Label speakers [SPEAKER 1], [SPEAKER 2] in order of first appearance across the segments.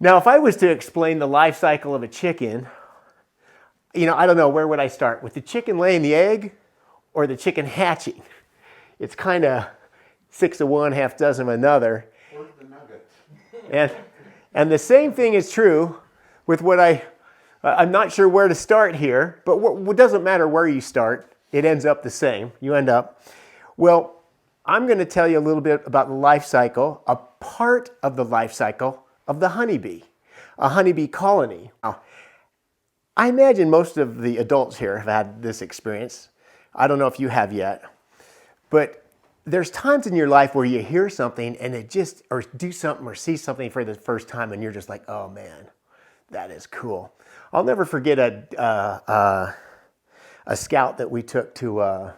[SPEAKER 1] Now, if I was to explain the life cycle of a chicken, I don't know, where would I start? With the chicken laying the egg or the chicken hatching? It's kind of 6 of one, half dozen of another.
[SPEAKER 2] Or the nugget.
[SPEAKER 1] And the same thing is true with what I'm not sure where to start here, but what doesn't matter where you start, it ends up the same. You end up, well, I'm going to tell you a little bit about the life cycle, a part of the life cycle of the honeybee, a honeybee colony. Now, I imagine most of the adults here have had this experience. I don't know if you have yet, but there's times in your life where you hear something and or do something or see something for the first time and you're just like, oh man, that is cool. I'll never forget a scout that we took to a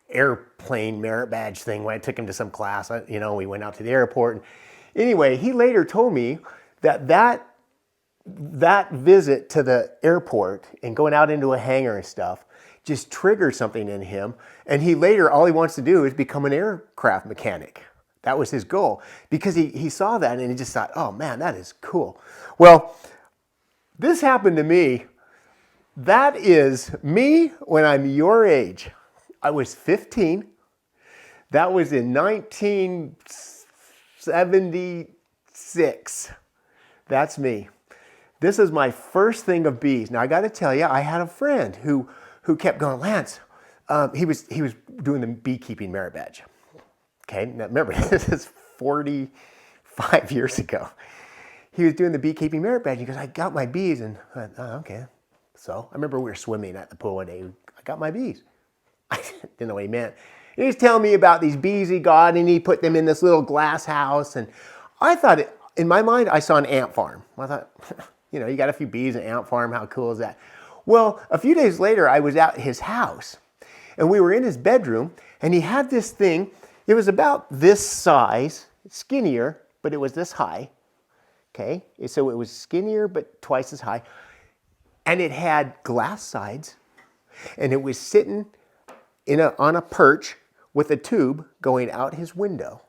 [SPEAKER 1] airplane merit badge thing when I took him to some class. We went out to the airport. And anyway, he later told me that visit to the airport and going out into a hangar and stuff just triggered something in him. And he later, all he wants to do is become an aircraft mechanic. That was his goal because he saw that and he just thought, oh man, that is cool. Well, this happened to me. That is me when I'm your age. I was 15. That was in 1976. That's me. This is my first thing of bees. Now I got to tell you, I had a friend who kept going, Lance. He was doing the beekeeping merit badge. Okay, now remember this is 45 years ago. He was doing the beekeeping merit badge. He goes, I got my bees, and I thought, oh, okay. So I remember we were swimming at the pool one day. I got my bees. I didn't know what he meant. And he was telling me about these bees he got, and he put them in this little glass house. And I thought, in my mind, I saw an ant farm. I thought, you got a few bees, an ant farm. How cool is that? Well, a few days later, I was at his house, and we were in his bedroom, and he had this thing. It was about this size, skinnier, but it was this high. Okay, so it was skinnier, but twice as high. And it had glass sides, and it was sitting on a perch with a tube going out his window.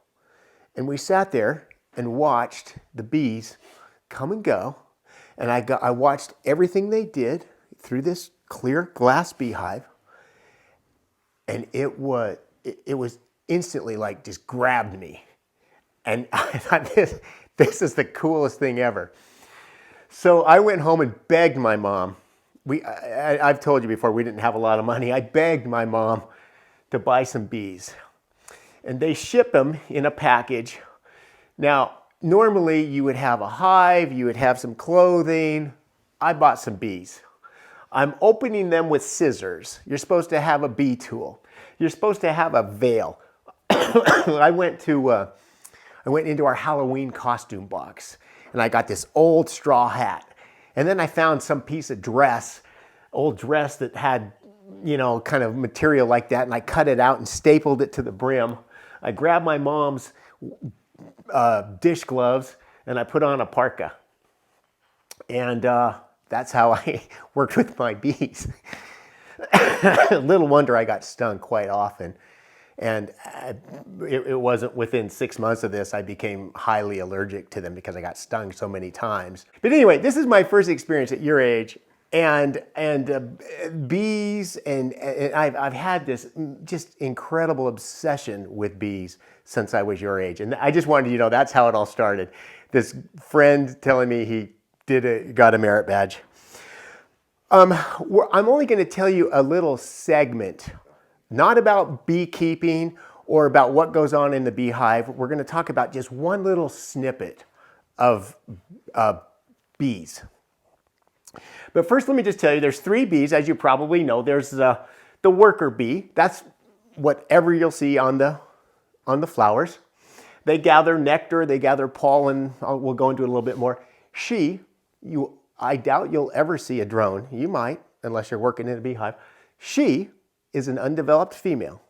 [SPEAKER 1] And we sat there and watched the bees come and go. And I watched everything they did through this clear glass beehive. And it was instantly like just grabbed me. And I thought, this is the coolest thing ever. So I went home and begged my mom. I've told you before, we didn't have a lot of money. I begged my mom to buy some bees. And they ship them in a package. Now, normally you would have a hive, you would have some clothing. I bought some bees. I'm opening them with scissors. You're supposed to have a bee tool. You're supposed to have a veil. I went into our Halloween costume box and I got this old straw hat. And then I found some piece of old dress that had, kind of material like that. And I cut it out and stapled it to the brim. I grabbed my mom's dish gloves and I put on a parka. And that's how I worked with my bees. Little wonder I got stung quite often. And it wasn't within 6 months of this, I became highly allergic to them because I got stung so many times. But anyway, this is my first experience at your age. And bees, and I've had this just incredible obsession with bees since I was your age. And I just wanted you to know that's how it all started. This friend telling me he got a merit badge. I'm only going to tell you a little segment, not about beekeeping or about what goes on in the beehive. We're going to talk about just one little snippet of bees. But first, let me just tell you, there's 3 bees, as you probably know. There's the worker bee. That's whatever you'll see on the flowers. They gather nectar, they gather pollen. We'll go into it a little bit more. I doubt you'll ever see a drone. You might, unless you're working in a beehive. She is an undeveloped female.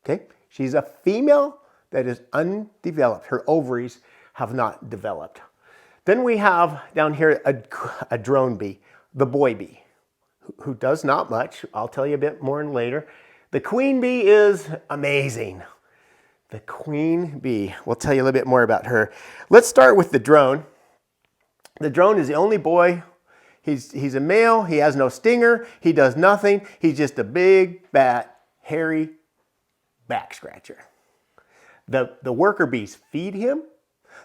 [SPEAKER 1] Okay? She's a female that is undeveloped. Her ovaries have not developed. Then we have down here a drone bee, the boy bee, who does not much. I'll tell you a bit more later. The queen bee is amazing. The queen bee. We'll tell you a little bit more about her. Let's start with the drone. The drone is the only boy. He's a male. He has no stinger. He does nothing. He's just a big, fat, hairy back scratcher. The worker bees feed him.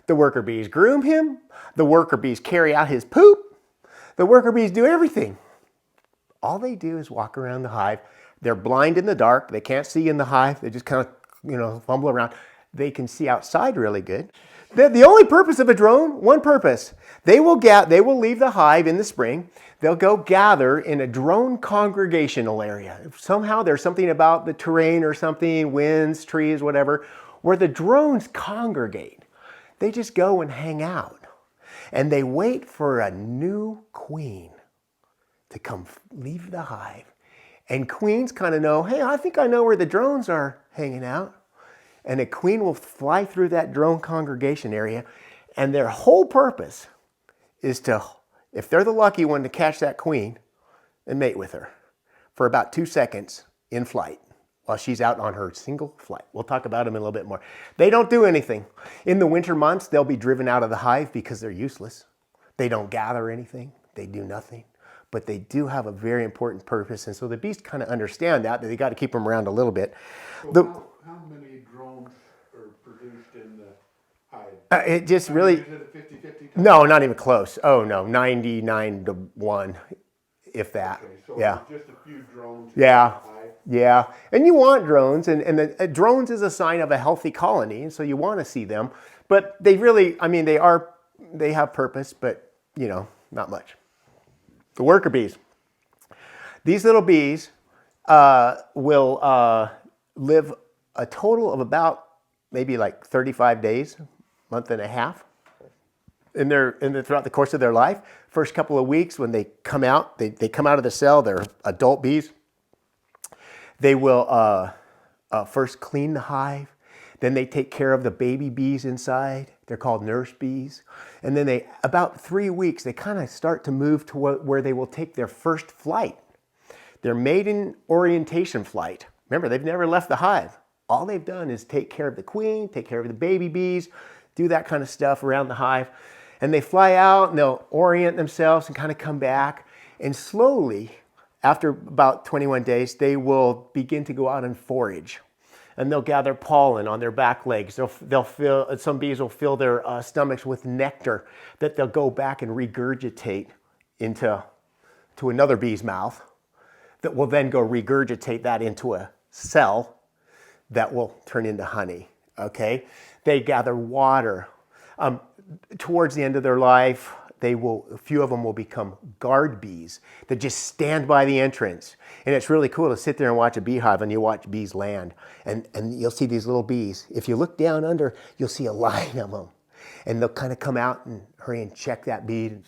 [SPEAKER 1] The worker bees groom him. The worker bees carry out his poop. The worker bees do everything. All they do is walk around the hive. They're blind in the dark. They can't see in the hive. They just kind of, fumble around. They can see outside really good. The only purpose of a drone, one purpose. They will leave the hive in the spring. They'll go gather in a drone congregational area. Somehow there's something about the terrain or something, winds, trees, whatever, where the drones congregate. They just go and hang out. And they wait for a new queen to come leave the hive. And queens kind of know, hey, I think I know where the drones are hanging out. And a queen will fly through that drone congregation area. And their whole purpose is to, if they're the lucky one, to catch that queen and mate with her for about 2 seconds in flight while she's out on her single flight. We'll talk about them in a little bit more. They don't do anything. In the winter months, they'll be driven out of the hive because they're useless. They don't gather anything. They do nothing. But they do have a very important purpose. And so the bees kind of understand that they got to keep them around a little bit.
[SPEAKER 2] So how many drones are produced in the hive?
[SPEAKER 1] It just really...
[SPEAKER 2] Is it a 50-50?
[SPEAKER 1] No, not even close. Oh, no, 99-1, if that.
[SPEAKER 2] Okay, so
[SPEAKER 1] yeah.
[SPEAKER 2] just a few drones.
[SPEAKER 1] Yeah.
[SPEAKER 2] In the hive.
[SPEAKER 1] Yeah. And you want drones, and drones is a sign of a healthy colony, and so you want to see them. But they really, they have purpose, but, not much. The worker bees. These little bees will live a total of about maybe like 35 days, month and a half, throughout the course of their life. First couple of weeks when they come out, they come out of the cell, they're adult bees. They will first clean the hive. Then they take care of the baby bees inside. They're called nurse bees. And then about 3 weeks, they kind of start to move to where they will take their first flight, their maiden orientation flight. Remember, they've never left the hive. All they've done is take care of the queen, take care of the baby bees, do that kind of stuff around the hive. And they fly out and they'll orient themselves and kind of come back. And slowly, after about 21 days, they will begin to go out and forage. And they'll gather pollen on their back legs. Some bees will fill their stomachs with nectar that they'll go back and regurgitate to another bee's mouth that will then go regurgitate that into a cell that will turn into honey, okay? They gather water. Towards the end of their life, a few of them will become guard bees that just stand by the entrance. And it's really cool to sit there and watch a beehive and you watch bees land. And you'll see these little bees. If you look down under, you'll see a line of them. And they'll kind of come out and hurry and check that bee and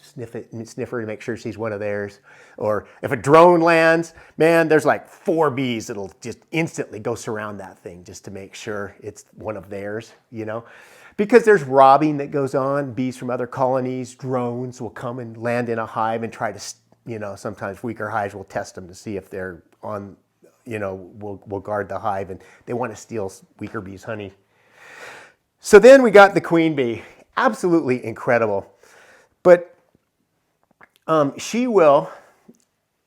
[SPEAKER 1] sniff her to make sure she's one of theirs. Or if a drone lands, man, there's like 4 bees that'll just instantly go surround that thing just to make sure it's one of theirs, Because there's robbing that goes on. Bees from other colonies, drones will come and land in a hive and try to, sometimes weaker hives will test them to see if they're on, will guard the hive, and they want to steal weaker bees' honey. So then we got the queen bee. Absolutely incredible. But she will,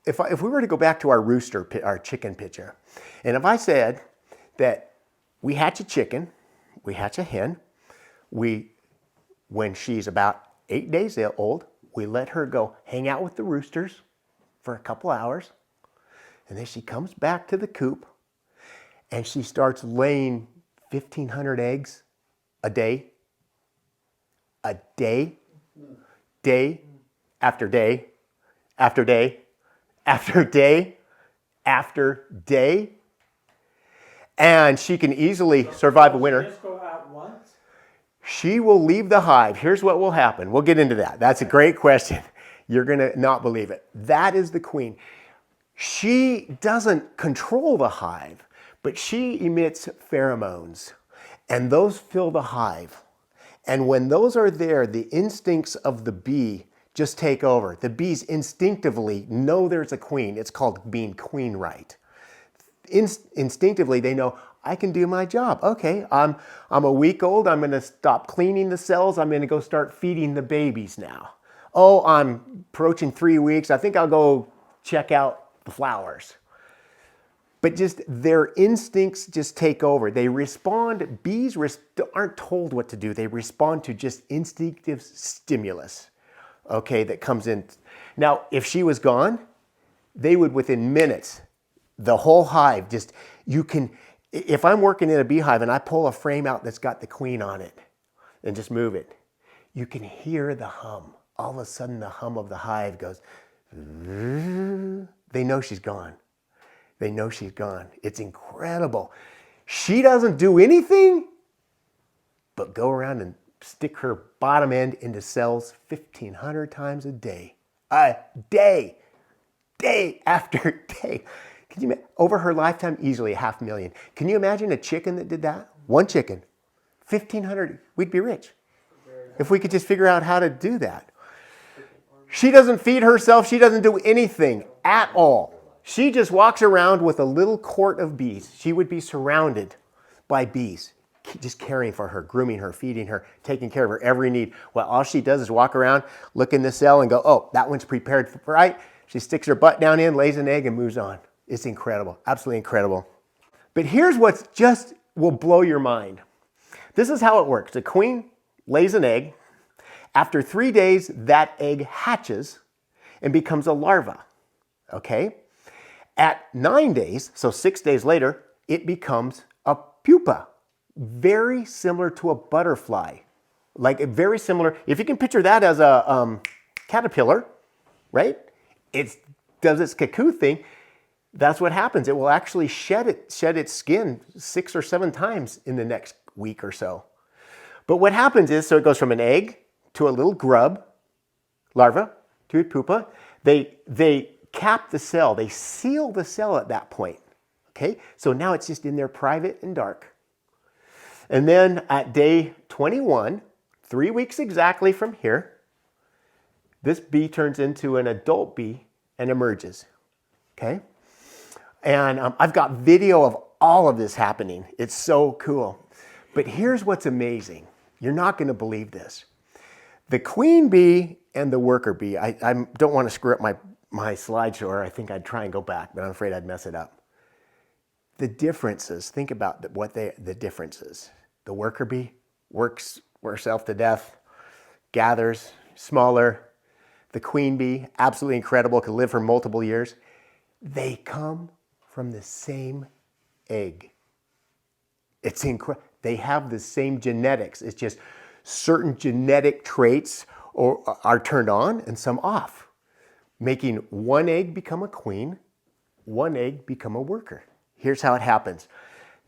[SPEAKER 1] if we were to go back to our chicken picture, and if I said that we hatch a chicken, we hatch a hen, when she's about 8 days old, we let her go hang out with the roosters for a couple hours. And then she comes back to the coop and she starts laying 1,500 eggs a day. Day after day, after day, after day, after day. And she can easily survive a winter.
[SPEAKER 3] Just go out once?
[SPEAKER 1] She will leave the hive. Here's what will happen. We'll get into that. That's a great question. You're going to not believe it. That is the queen. She doesn't control the hive, but she emits pheromones, and those fill the hive. And when those are there, the instincts of the bee just take over. The bees instinctively know there's a queen. It's called being queen right. Instinctively, they know, I can do my job. Okay, I'm a week old. I'm going to stop cleaning the cells. I'm going to go start feeding the babies now. Oh, I'm approaching 3 weeks. I think I'll go check out the flowers. But just their instincts just take over. They respond, bees aren't told what to do. They respond to just instinctive stimulus, okay, that comes in. Now, if she was gone, they would within minutes, the whole hive just, you can, if I'm working in a beehive and I pull a frame out that's got the queen on it and just move it, you can hear the hum. All of a sudden the hum of the hive goes, they know she's gone. They know she's gone. It's incredible. She doesn't do anything but go around and stick her bottom end into cells 1,500 times a day. A day. Day after day. Can you imagine? Over her lifetime, easily 500,000. Can you imagine a chicken that did that? One chicken. 1,500. We'd be rich if we could just figure out how to do that. She doesn't feed herself. She doesn't do anything at all. She just walks around with a little court of bees. She would be surrounded by bees, just caring for her, grooming her, feeding her, taking care of her every need. Well, all she does is walk around, look in the cell and go, oh, that one's prepared for, right? She sticks her butt down in, lays an egg and moves on. It's incredible, absolutely incredible. But here's what's just will blow your mind. This is how it works. The queen lays an egg. After 3 days, that egg hatches and becomes a larva, okay? At 9 days, so 6 days later, it becomes a pupa, very similar to a butterfly. Like very similar, if you can picture that as a caterpillar, right? It does its cocoon thing. That's what happens. It will actually shed its skin 6 or 7 times in the next week or so. But what happens is, so it goes from an egg to a little grub, larva, to a pupa. They cap the cell. They seal the cell at that point. Okay? So now it's just in there private and dark. And then at day 21, 3 weeks exactly from here, this bee turns into an adult bee and emerges. Okay? And I've got video of all of this happening. It's so cool. But here's what's amazing. You're not going to believe this. The queen bee and the worker bee, I don't want to screw up my slideshow, or I think I'd try and go back, but I'm afraid I'd mess it up. The differences, think about the differences. The worker bee works herself to death, gathers, smaller. The queen bee, absolutely incredible, can live for multiple years. They come from the same egg. It's incredible. They have the same genetics. It's just certain genetic traits are turned on and some off, making one egg become a queen, one egg become a worker. Here's how it happens.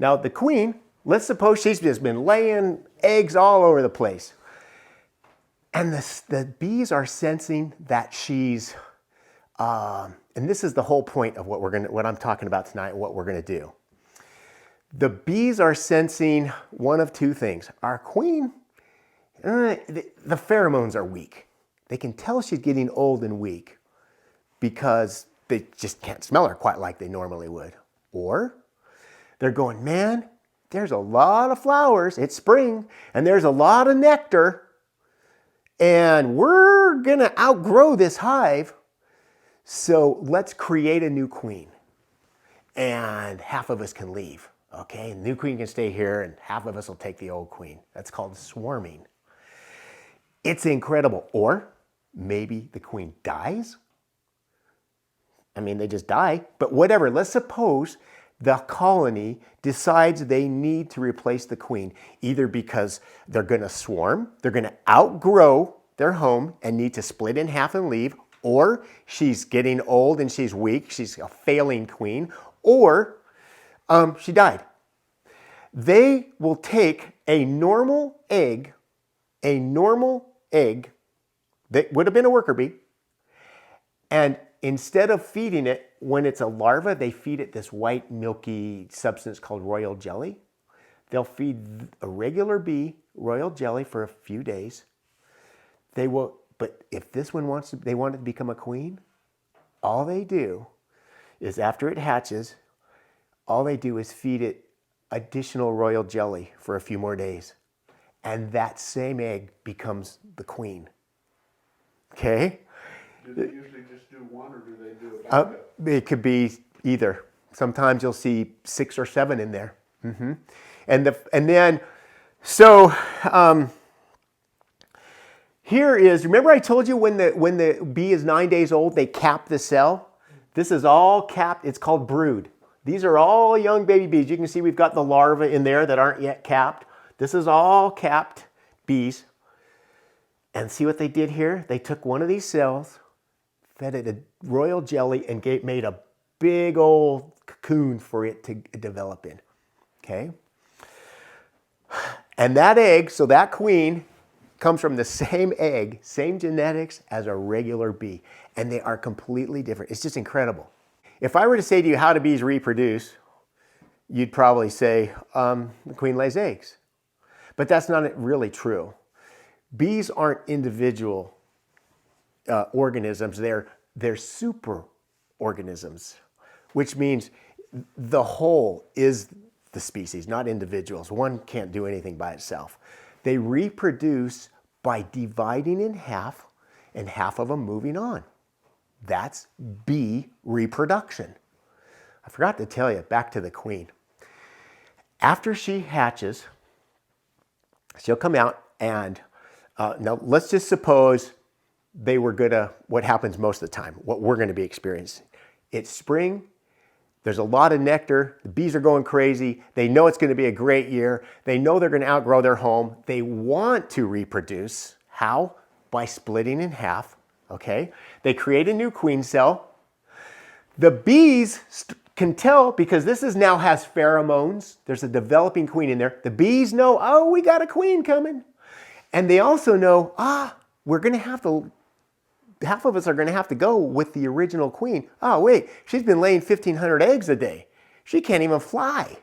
[SPEAKER 1] Now the queen, let's suppose she's just been laying eggs all over the place. And the bees are sensing that she's, and this is the whole point of what I'm talking about tonight and what we're gonna do. The bees are sensing one of two things. Our queen, the pheromones are weak. They can tell she's getting old and weak because they just can't smell her quite like they normally would. Or they're going, man, there's a lot of flowers, it's spring, and there's a lot of nectar, and we're gonna outgrow this hive, so let's create a new queen. And half of us can leave, okay? And the new queen can stay here, and half of us will take the old queen. That's called swarming. It's incredible. Or maybe the queen dies. I mean, they just die, but whatever. Let's suppose the colony decides they need to replace the queen, either because they're gonna swarm, they're gonna outgrow their home and need to split in half and leave, or she's getting old and she's weak, she's a failing queen, or she died. They will take a normal egg that would have been a worker bee, and instead of feeding it when it's a larva, they feed it this white milky substance called royal jelly. They'll feed a regular bee royal jelly for a few days. They will, but if this one they want it to become a queen, all they do is after it hatches, all they do is feed it additional royal jelly for a few more days. And that same egg becomes the queen. Okay. Okay?
[SPEAKER 2] Do they usually just do one, or do they do a backup?
[SPEAKER 1] It could be either. Sometimes you'll see 6 or 7 in there. And then, so here is, remember I told you when the bee is 9 days old, they cap the cell? This is all capped. It's called brood. These are all young baby bees. You can see we've got the larvae in there that aren't yet capped. This is all capped bees. And see what they did here? They took one of these cells, fed it a royal jelly, and made a big old cocoon for it to develop in. Okay? And that egg, so that queen, comes from the same egg, same genetics as a regular bee. And they are completely different. It's just incredible. If I were to say to you, how do bees reproduce? You'd probably say, the queen lays eggs. But that's not really true. Bees aren't individual organisms. They're super organisms, which means the whole is the species, not individuals. One can't do anything by itself. They reproduce by dividing in half and half of them moving on. That's bee reproduction. I forgot to tell you, back to the queen. After she hatches, she'll come out and, now let's just suppose they were gonna, what happens most of the time, what we're gonna be experiencing. It's spring, there's a lot of nectar, the bees are going crazy, they know it's gonna be a great year, they know they're gonna outgrow their home, they want to reproduce. How? By splitting in half, okay? They create a new queen cell. The bees can tell because this is now has pheromones. There's a developing queen in there. The bees know, oh, we got a queen coming. And they also know, we're going to have to, half of us are going to have to go with the original queen. Oh, wait, she's been laying 1,500 eggs a day. She can't even fly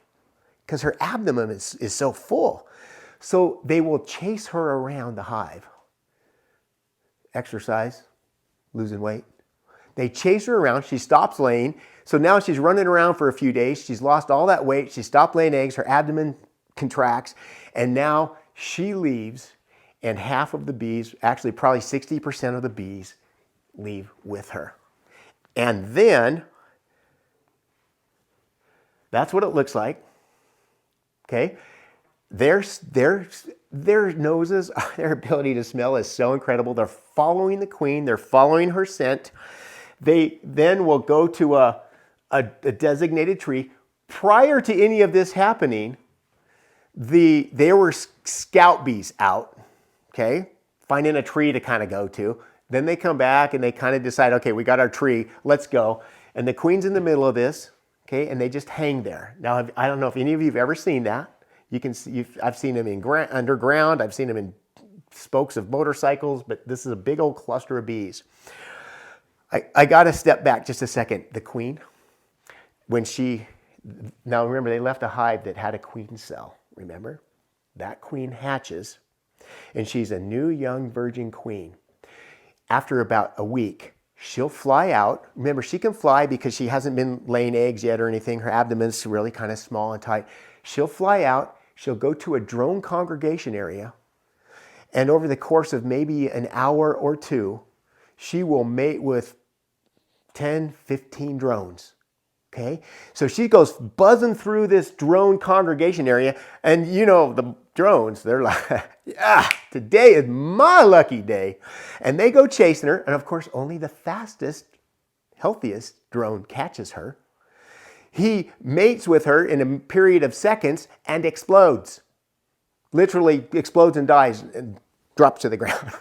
[SPEAKER 1] because her abdomen is so full. So they will chase her around the hive. Exercise, losing weight. They chase her around. She stops laying. So now she's running around for a few days. She's lost all that weight. She stopped laying eggs. Her abdomen contracts. And now she leaves. And half of the bees, actually probably 60% of the bees, leave with her. And then, that's what it looks like. Okay? Their noses, their ability to smell is so incredible. They're following the queen. They're following her scent. They then will go to a designated tree. Prior to any of this happening, there were scout bees out, okay, finding a tree to kind of go to. Then they come back and they kind of decide, okay, we got our tree, let's go. And the queen's in the middle of this, okay, and they just hang there. Now, I don't know if any of you have ever seen that. You can see, I've seen them in underground, I've seen them in spokes of motorcycles, but this is a big old cluster of bees. I got to step back just a second. The queen, now remember they left a hive that had a queen cell, remember? That queen hatches and she's a new young virgin queen. After about a week, she'll fly out. Remember, she can fly because she hasn't been laying eggs yet or anything. Her abdomen's really kind of small and tight. She'll fly out. She'll go to a drone congregation area. And over the course of maybe an hour or two, she will mate with 10, 15 drones. Okay? So she goes buzzing through this drone congregation area. And you know, the drones, they're like, yeah, today is my lucky day. And they go chasing her. And of course, only the fastest, healthiest drone catches her. He mates with her in a period of seconds and explodes. Literally explodes and dies and drops to the ground.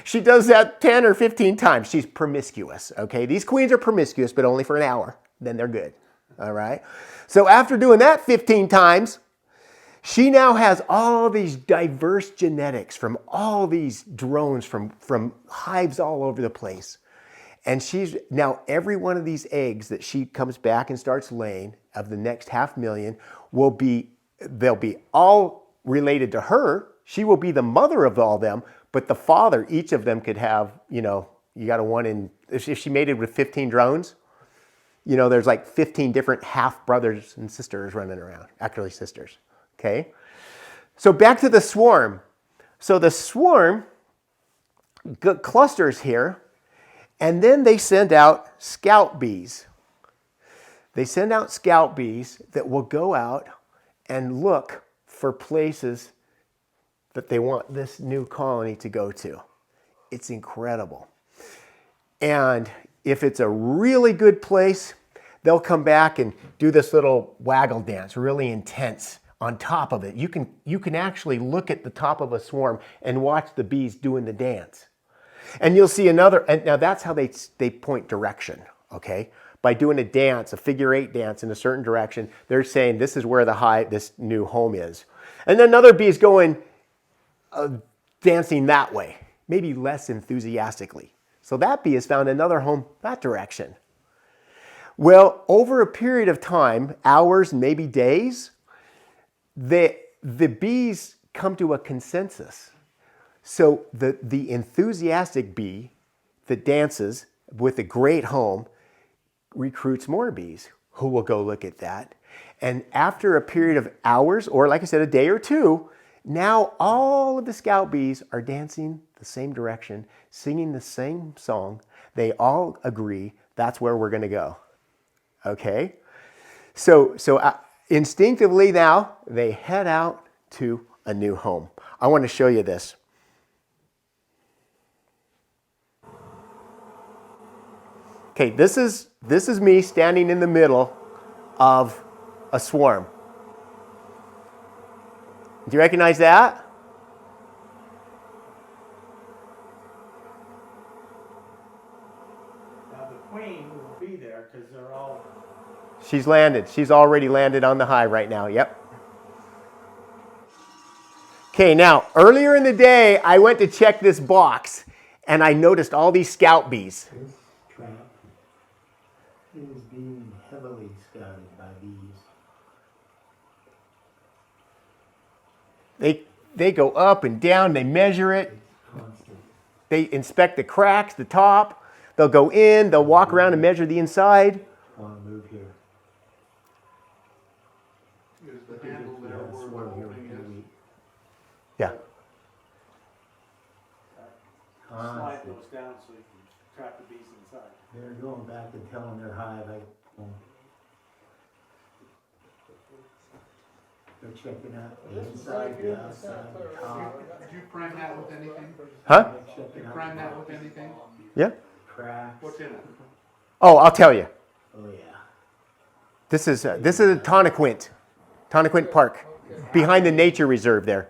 [SPEAKER 1] She does that 10 or 15 times. She's promiscuous, okay? These queens are promiscuous, but only for an hour. Then they're good, all right? So after doing that 15 times, she now has all these diverse genetics from all these drones from hives all over the place. And she's now, every one of these eggs that she comes back and starts laying of the next 500,000 they'll be all related to her. She will be the mother of all them, but the father, each of them could have, you know, you got a one in, if she mated with 15 drones, you know, there's like 15 different half brothers and sisters running around, actually sisters, okay? So back to the swarm. So the swarm clusters here, and then they send out scout bees. They send out scout bees that will go out and look for places that they want this new colony to go to. It's incredible. And if it's a really good place, they'll come back and do this little waggle dance, really intense on top of it. You can actually look at the top of a swarm and watch the bees doing the dance. And you'll see another, and now that's how they point direction, okay? By doing a dance, a figure 8 dance in a certain direction, they're saying this is where this new home is. And then another bee is going, dancing that way, maybe less enthusiastically. So that bee has found another home that direction. Well, over a period of time, hours, maybe days, the bees come to a consensus. So the enthusiastic bee that dances with a great home recruits more bees who will go look at that. And after a period of hours, or like I said, a day or two, now all of the scout bees are dancing the same direction, singing the same song. They all agree that's where we're going to go. Okay? So instinctively now, they head out to a new home. I want to show you this. Okay, this is me standing in the middle of a swarm. Do you recognize that?
[SPEAKER 3] Now the queen will be there because they're all...
[SPEAKER 1] She's landed. She's already landed on the hive right now. Yep. Okay, now, earlier in the day, I went to check this box, and I noticed all these scout bees.
[SPEAKER 3] This trap is being heavily scouted by bees.
[SPEAKER 1] They go up and down. They measure it.
[SPEAKER 3] Constant.
[SPEAKER 1] They inspect the cracks, the top. They'll go in. They'll walk around and measure the inside.
[SPEAKER 3] Want to move here.
[SPEAKER 2] Is the handle there where the opening is?
[SPEAKER 1] Yeah.
[SPEAKER 3] Constant.
[SPEAKER 4] Slide those down so you can trap the bees inside.
[SPEAKER 3] They're going back and telling their hive. They're checking out the inside, the outside, the top.
[SPEAKER 2] Did you prime that with anything?
[SPEAKER 1] Huh?
[SPEAKER 3] They're checking out
[SPEAKER 2] Prime
[SPEAKER 3] the
[SPEAKER 2] that with anything?
[SPEAKER 1] Yeah.
[SPEAKER 3] cracks.
[SPEAKER 2] What's in it?
[SPEAKER 1] Oh, I'll tell you.
[SPEAKER 3] Oh yeah.
[SPEAKER 1] This is a Toniquint Park, behind the nature reserve there.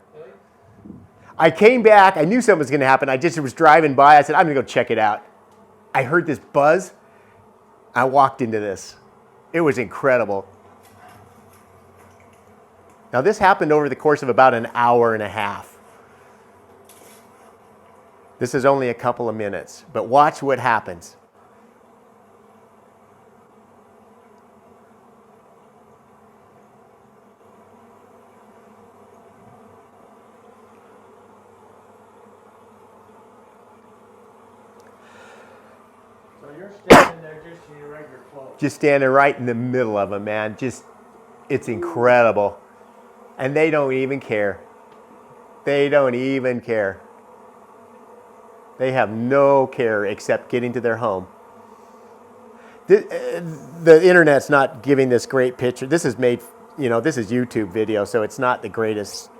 [SPEAKER 1] I came back. I knew something was going to happen. I just was driving by. I said, I'm going to go check it out. I heard this buzz. I walked into this. It was incredible. Now, this happened over the course of about an hour and a half. This is only a couple of minutes, but watch what happens.
[SPEAKER 4] So you're standing there just in your regular clothes.
[SPEAKER 1] Just standing right in the middle of them, man. It's incredible. And they don't even care. They don't even care. They have no care except getting to their home. The internet's not giving this great picture. This is made, this is YouTube video, so it's not the greatest.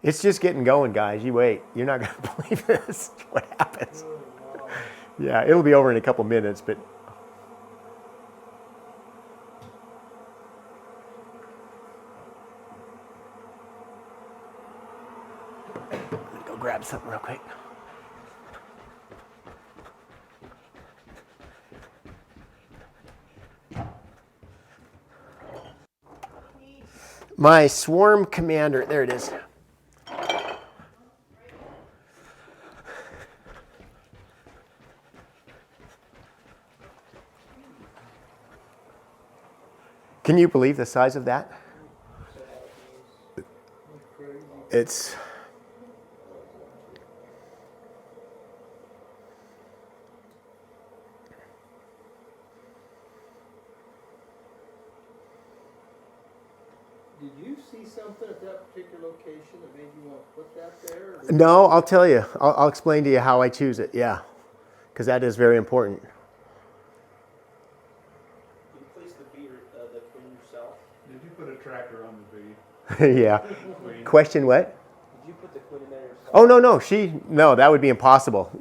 [SPEAKER 1] It's just getting going, guys. You wait. You're not going to believe this, what happens. Yeah, it'll be over in a couple minutes, but. Let me go grab something real quick. My swarm commander, there it is. Can you believe the size of that? It's
[SPEAKER 3] Did you see something at that particular location that made you want to put that there?
[SPEAKER 1] no. I'll tell you. I'll explain to you how I choose it. Yeah, because that is very important.
[SPEAKER 5] You place the bee, the queen yourself.
[SPEAKER 2] Did you put a tracker on the bee?
[SPEAKER 1] Yeah.
[SPEAKER 2] Queen?
[SPEAKER 1] Question what?
[SPEAKER 5] Did you put the queen in there yourself?
[SPEAKER 1] Oh no, that would be impossible.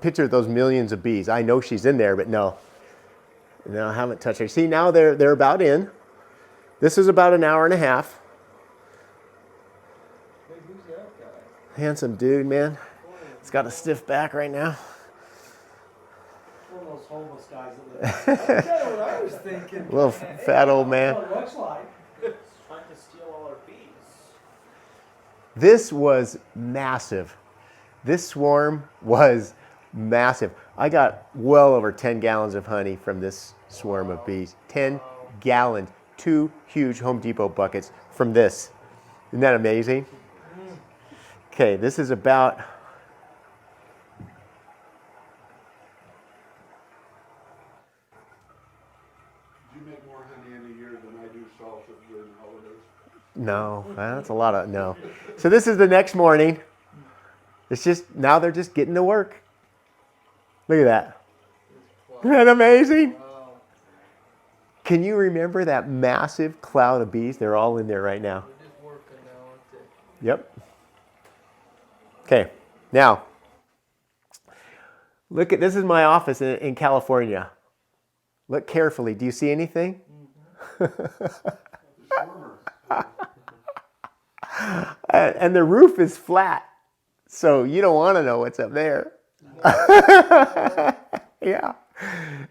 [SPEAKER 1] Picture those millions of bees. I know she's in there, but no, I haven't touched her. See, now they're about in. This is about an hour and a half.
[SPEAKER 3] Hey, who's that guy?
[SPEAKER 1] Handsome dude, man. He's got a stiff back right now.
[SPEAKER 4] One of those homeless guys that live. That's kind of what I was thinking.
[SPEAKER 1] Little fat old man.
[SPEAKER 4] That's what it looks like.
[SPEAKER 5] He's trying to steal all our bees.
[SPEAKER 1] This was massive. This swarm was massive. I got well over 10 gallons of honey from this swarm of bees. 10 gallons. 2 huge Home Depot buckets from this. Isn't that amazing? Okay, this is about...
[SPEAKER 2] Do you make more honey in a year than I do salsa during the holidays?
[SPEAKER 1] No, that's a lot of, no. So this is the next morning. It's just, now they're just getting to work. Look at that. Isn't that amazing?
[SPEAKER 3] Wow.
[SPEAKER 1] Can you remember that massive cloud of bees? They're all in there right now.
[SPEAKER 3] They're just working now, aren't they?
[SPEAKER 1] Yep. Okay, now, look at, this is my office in California. Look carefully. Do you see anything? And the roof is flat, so you don't want to know what's up there. Yeah.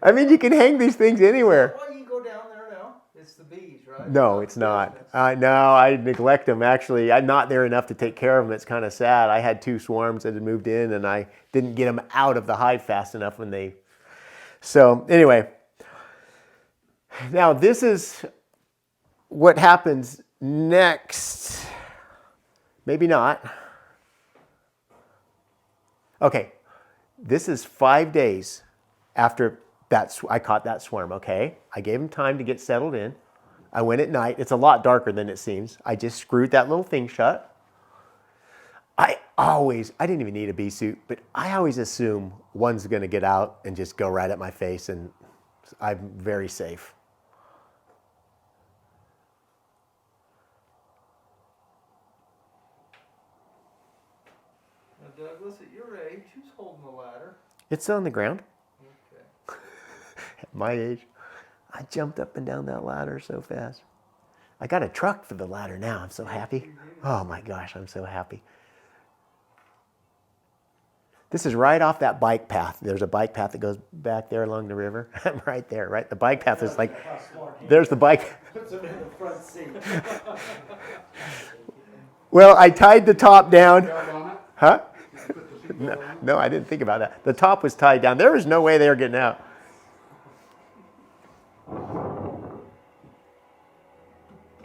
[SPEAKER 1] I mean, you can hang these things anywhere.
[SPEAKER 3] Why you go down there now? It's the bees, right?
[SPEAKER 1] No, it's not. No, I neglect them. Actually, I'm not there enough to take care of them. It's kind of sad. I had 2 swarms that had moved in, and I didn't get them out of the hive fast enough when they... So, anyway. Now, this is what happens next. Maybe not. Okay. This is 5 days after I caught that swarm, okay? I gave them time to get settled in. I went at night. It's a lot darker than it seems. I just screwed that little thing shut. I didn't even need a bee suit, but I always assume one's gonna get out and just go right at my face, and I'm very safe.
[SPEAKER 3] Now, Douglas, at your age, who's holding the ladder?
[SPEAKER 1] It's on the ground.
[SPEAKER 3] Okay.
[SPEAKER 1] At my age, I jumped up and down that ladder so fast. I got a truck for the ladder now. I'm so happy. Oh my gosh, I'm so happy. This is right off that bike path. There's a bike path that goes back there along the river. I'm right there, right? The bike path is like, there's the bike.
[SPEAKER 4] Puts them in the front seat.
[SPEAKER 1] Well, I tied the top down.
[SPEAKER 2] Seatbelt on it?
[SPEAKER 1] Huh?
[SPEAKER 2] Did you put the seatbelt on it?
[SPEAKER 1] No, I didn't think about that. The top was tied down. There was no way they were getting out.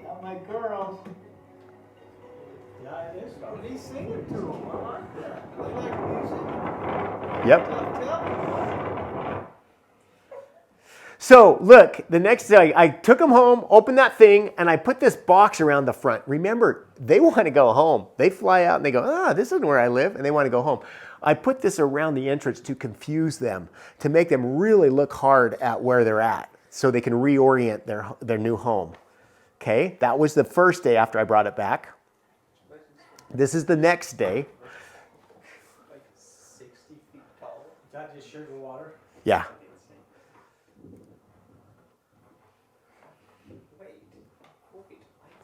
[SPEAKER 4] Got my girls. Yeah, it is.
[SPEAKER 3] What are you singing to them? I like that. They like music.
[SPEAKER 1] Yep.
[SPEAKER 3] Tell me.
[SPEAKER 1] So look, the next day I took them home, opened that thing, and I put this box around the front. Remember, they want to go home. They fly out and they go, this isn't where I live, and they want to go home. I put this around the entrance to confuse them, to make them really look hard at where they're at, so they can reorient their new home. Okay, that was the first day after I brought it back. This is the next day.
[SPEAKER 5] Like 60 feet tall.
[SPEAKER 4] Is that just sugar water?
[SPEAKER 1] Yeah.
[SPEAKER 5] Wait, I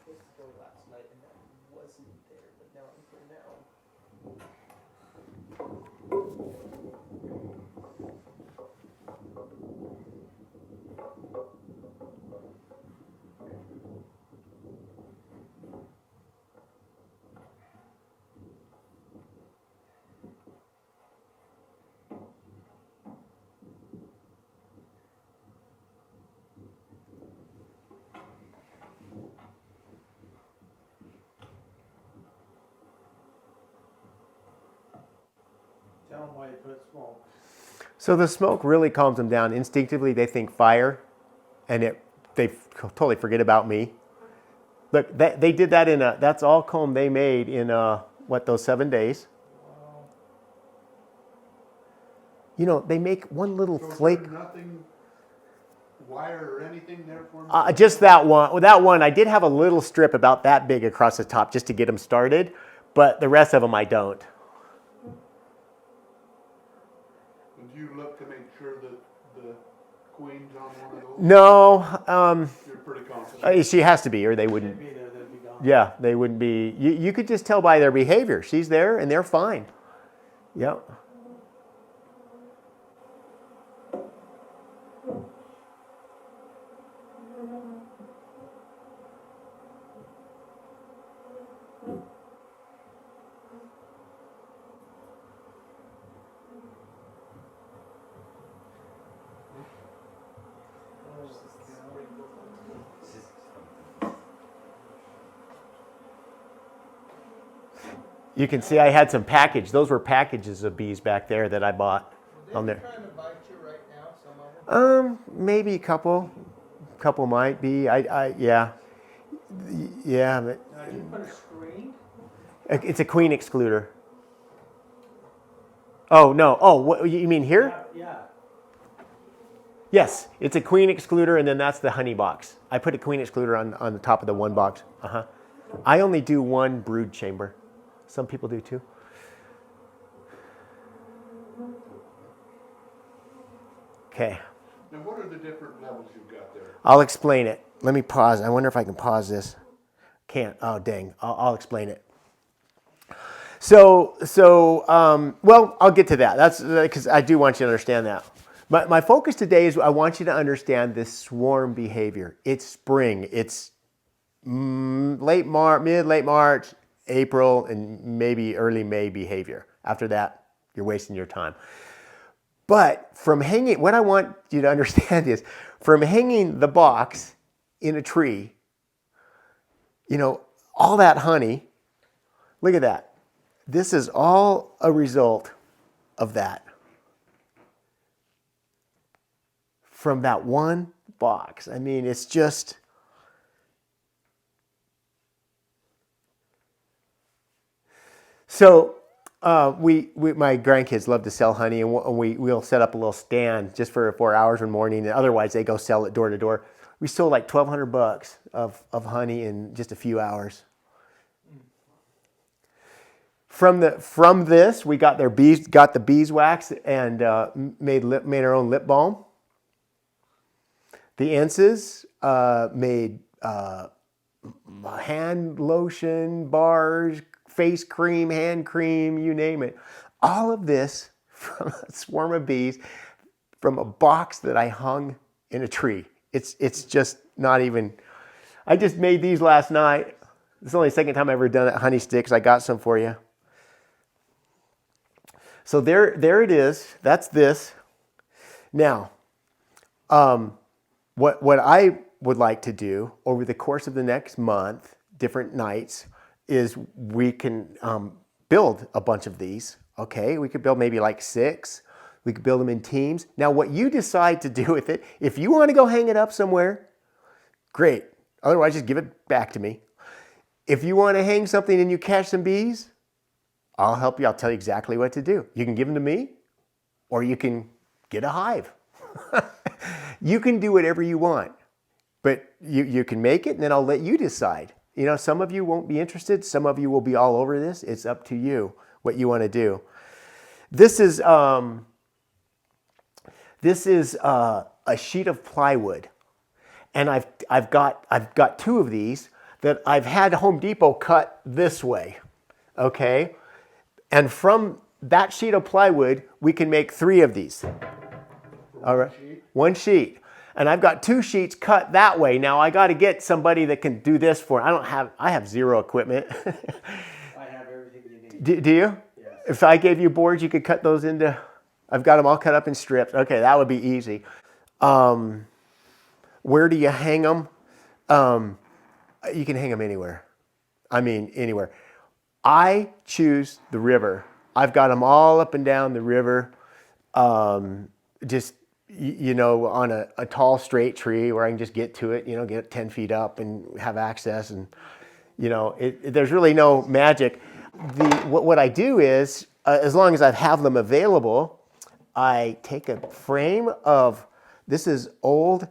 [SPEAKER 5] was there last night and that wasn't there, but now I'm here now.
[SPEAKER 4] tell them why you put smoke.
[SPEAKER 1] So the smoke really calms them down. Instinctively, they think fire, and they totally forget about me. Look, they did that that's all comb they made in, those 7 days. You know, they make one little
[SPEAKER 2] So is
[SPEAKER 1] flake.
[SPEAKER 2] there nothing, wire or anything there for me?
[SPEAKER 1] Just that one. Well, that one, I did have a little strip about that big across the top just to get them started, but the rest of them I don't.
[SPEAKER 2] And do you look to make sure that the queen's on one of those?
[SPEAKER 1] No,
[SPEAKER 2] You're pretty confident.
[SPEAKER 1] she has to be, or they wouldn't.
[SPEAKER 4] They'd be there, they'd be gone.
[SPEAKER 1] Yeah, they wouldn't be. You could just tell by their behavior. She's there, and they're fine. Yep. You can see I had some package. Those were packages of bees back there that I bought on there.
[SPEAKER 5] Trying to bite you right now, some of them.
[SPEAKER 1] Maybe a couple might be. Yeah, but
[SPEAKER 4] Now, did you put a screen?
[SPEAKER 1] it's a queen excluder. Oh no. Oh, what you mean here?
[SPEAKER 4] Yeah.
[SPEAKER 1] Yes, it's a queen excluder, and then that's the honey box. I put a queen excluder on the top of the one box. I only do one brood chamber. Some people do too. Okay.
[SPEAKER 2] Now what are the different levels you've got there?
[SPEAKER 1] I'll explain it. Let me pause. I wonder if I can pause this. Can't. Oh, dang. I'll explain it. So, well, I'll get to that. That's because I do want you to understand that. My focus today is I want you to understand this swarm behavior. It's spring. It's late March, April, and maybe early May behavior. After that, you're wasting your time. But from hanging, what I want you to understand is from hanging the box in a tree, you know, all that honey, look at that. This is all a result of that. From that one box. I mean, it's just... So my grandkids love to sell honey, and we'll set up a little stand just for 4 hours one morning, and otherwise they go sell it door to door. We sold like $1,200 of honey in just a few hours. From this, we got the beeswax and made our own lip balm. The Ences made hand lotion, bars, face cream, hand cream, you name it. All of this from a swarm of bees from a box that I hung in a tree. It's just not even... I just made these last night. It's only the second time I've ever done it. Honey sticks. I got some for you. So there it is. That's this. Now, what I would like to do over the course of the next month, different nights, is we can build a bunch of these. Okay, we could build maybe like 6. We could build them in teams. Now, what you decide to do with it, if you want to go hang it up somewhere, great. Otherwise, just give it back to me. If you want to hang something and you catch some bees, I'll help you. I'll tell you exactly what to do. You can give them to me, or you can get a hive. You can do whatever you want, but you can make it, and then I'll let you decide. You know, some of you won't be interested. Some of you will be all over this. It's up to you what you want to do. This is a sheet of plywood, and I've got 2 of these that I've had Home Depot cut this way. Okay. And from that sheet of plywood, we can make 3 of these. All right. One sheet. And I've got 2 sheets cut that way. Now I got to get somebody that can do this for. I have 0 equipment.
[SPEAKER 4] I have everything you need.
[SPEAKER 1] Do you?
[SPEAKER 4] Yes.
[SPEAKER 1] If I gave you boards, you could cut those into. I've got them all cut up in strips. Okay, that would be easy. Where do you hang them? You can hang them anywhere. I mean, anywhere. I choose the river I've got them all up and down the river, just, on a tall, straight tree where I can just get to it, get 10 feet up and have access. And, there's really no magic. What I do is, as long as I have them available, I take a frame of, this is old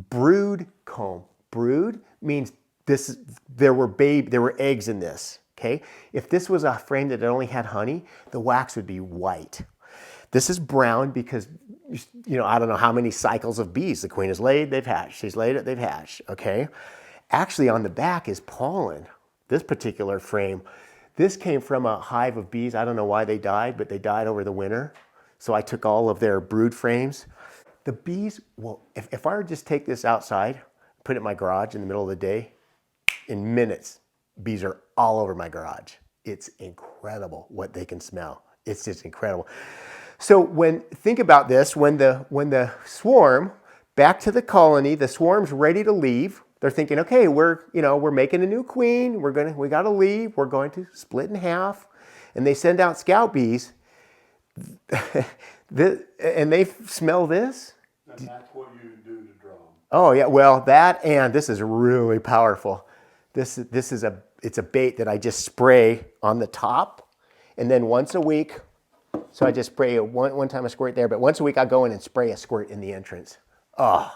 [SPEAKER 1] brood comb. Brood means there were eggs in this. Okay, if this was a frame that only had honey, the wax would be white. This is brown because, I don't know how many cycles of bees. The queen has laid, they've hatched. She's laid it, they've hatched, okay? Actually, on the back is pollen. This particular frame, this came from a hive of bees. I don't know why they died, but they died over the winter. So I took all of their brood frames. The bees, well, if I were to just take this outside, put it in my garage in the middle of the day, in minutes, bees are all over my garage. It's incredible what they can smell. It's just incredible. So think about this, when the swarm, back to the colony, the swarm's ready to leave. They're thinking, okay, we're making a new queen. We got to leave. We're going to split in half. And they send out scout bees. And they smell this.
[SPEAKER 2] And that's what you do to draw them.
[SPEAKER 1] Oh yeah, well this is really powerful. It's a bait that I just spray on the top, and then once a week, so I just spray one time a squirt there, but once a week I go in and spray a squirt in the entrance. Oh,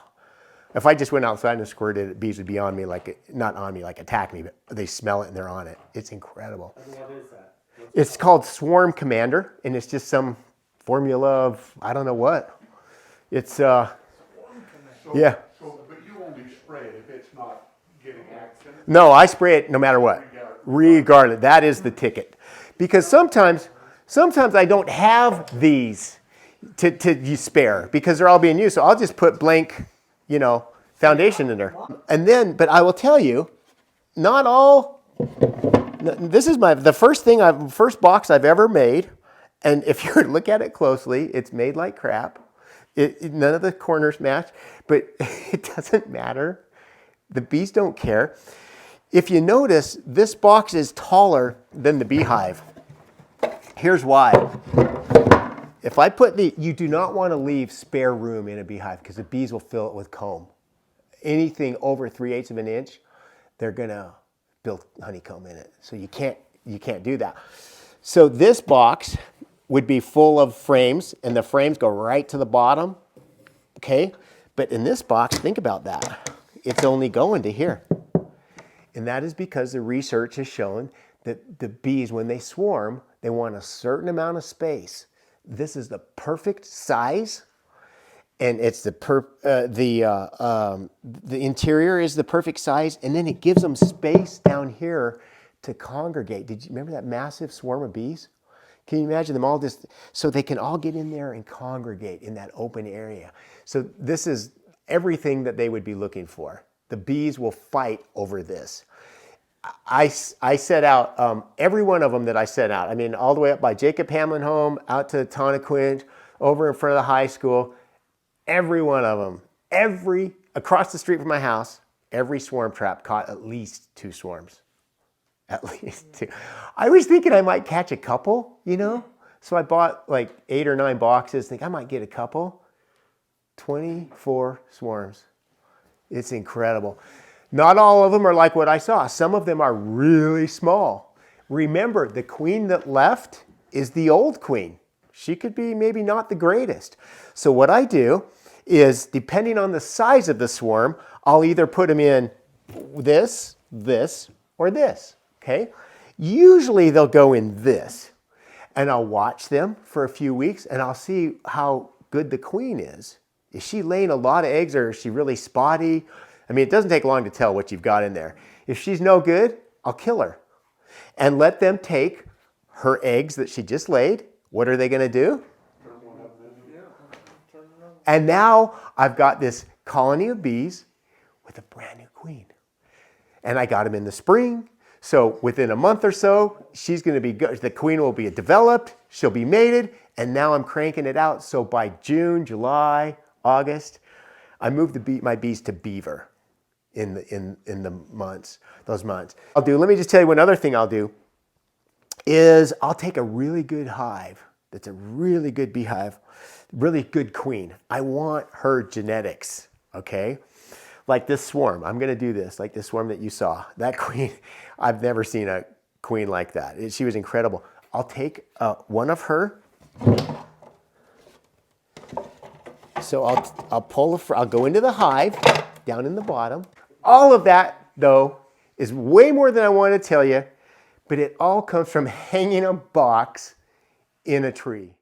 [SPEAKER 1] if I just went outside and squirted, bees would be on me, not on me, like attack me, but they smell it and they're on it. It's incredible.
[SPEAKER 4] And what is that?
[SPEAKER 1] It's called Swarm Commander, and it's just some formula of, I don't know what. It's, yeah.
[SPEAKER 2] But you only spray it if it's not getting action.
[SPEAKER 1] No, I spray it no matter what. Regardless. That is the ticket. Because sometimes I don't have these to spare because they're all being used. So I'll just put blank, foundation in there. And then, but I will tell you, not all, this is the first box I've ever made. And if you look at it closely, it's made like crap. None of the corners match, but it doesn't matter. The bees don't care. If you notice, this box is taller than the beehive. Here's why. If I put you do not want to leave spare room in a beehive because the bees will fill it with comb. Anything over 3/8 of an inch, they're gonna build honeycomb in it. So you can't do that. So this box would be full of frames, and the frames go right to the bottom, okay? But in this box, think about that. It's only going to here. And that is because the research has shown that the bees, when they swarm, they want a certain amount of space. This is the perfect size, and it's the interior is the perfect size, and then it gives them space down here to congregate. Did you remember that massive swarm of bees? Can you imagine them all just, so they can all get in there and congregate in that open area. So this is everything that they would be looking for. The bees will fight over this. I set out, every one of them that I set out, I mean, all the way up by Jacob Hamlin home, out to Tonnequint, over in front of the high school, every one of them, across the street from my house, every swarm trap caught at least 2 swarms. At least 2. I was thinking I might catch a couple, So I bought like 8 or 9 boxes, think I might get a couple. 24 swarms. It's incredible. Not all of them are like what I saw. Some of them are really small. Remember, the queen that left is the old queen. She could be maybe not the greatest. So what I do is, depending on the size of the swarm, I'll either put them in this, or this, okay? Usually they'll go in this. And I'll watch them for a few weeks, and I'll see how good the queen is. Is she laying a lot of eggs, or is she really spotty? I mean, it doesn't take long to tell what you've got in there. If she's no good, I'll kill her and let them take her eggs that she just laid. What are they going to do? And now I've got this colony of bees with a brand new queen. And I got them in the spring. So within a month or so, she's going to be good. The queen will be developed. She'll be mated. And now I'm cranking it out. So by June, July, August, I moved my bees to beaver in those months. Let me just tell you one other thing I'll do is I'll take a really good hive that's a really good beehive, really good queen. I want her genetics, okay? Like this swarm, I'm gonna do this, like this swarm that you saw. That queen, I've never seen a queen like that. She was incredible. I'll take one of her. So I'll go into the hive, down in the bottom. All of that, though, is way more than I want to tell you, but it all comes from hanging a box in a tree.